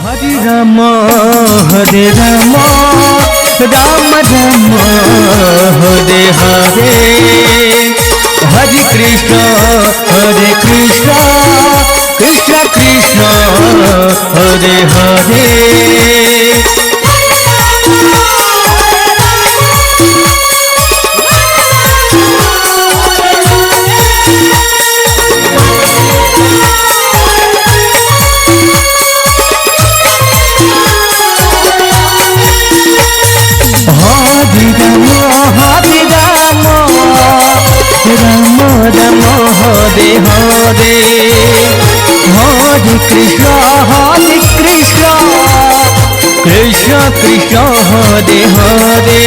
Hare Ram Hare Ram Ram Ram Hare Hare, Hare Krishna Krishna Krishna Hare Hare. Hare Ram Ram Ram Hare Hare, Hare Krishna Krishna Krishna Hare Hare.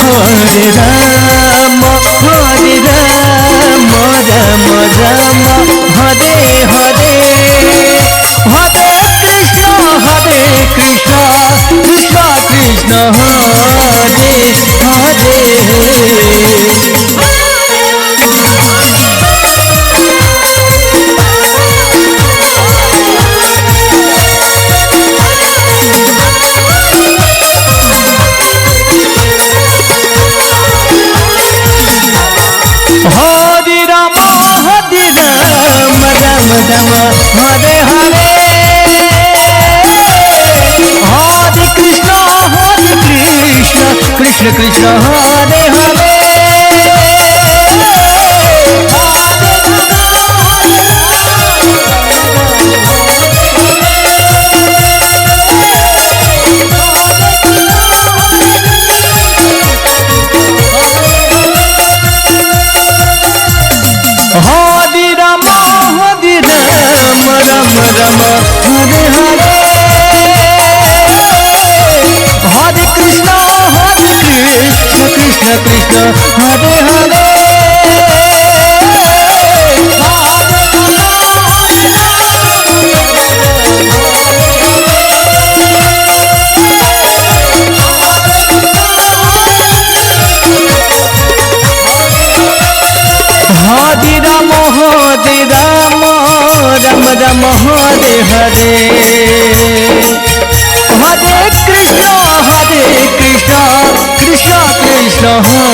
Hare Ram Ram Ram Hare Hare, Hare Krishna Krishna Krishna Hare Hare. Hare Ram Ram Ram Hare Hare, Hare Krishna Krishna Krishna Hare Hare. Hare Ram Ram Ram Hare Hare, Hare Krishna Krishna Krishna Hare Hare. Hare Ram Ram Ram Hare Hare, Hare Krishna Krishna Krishna Hare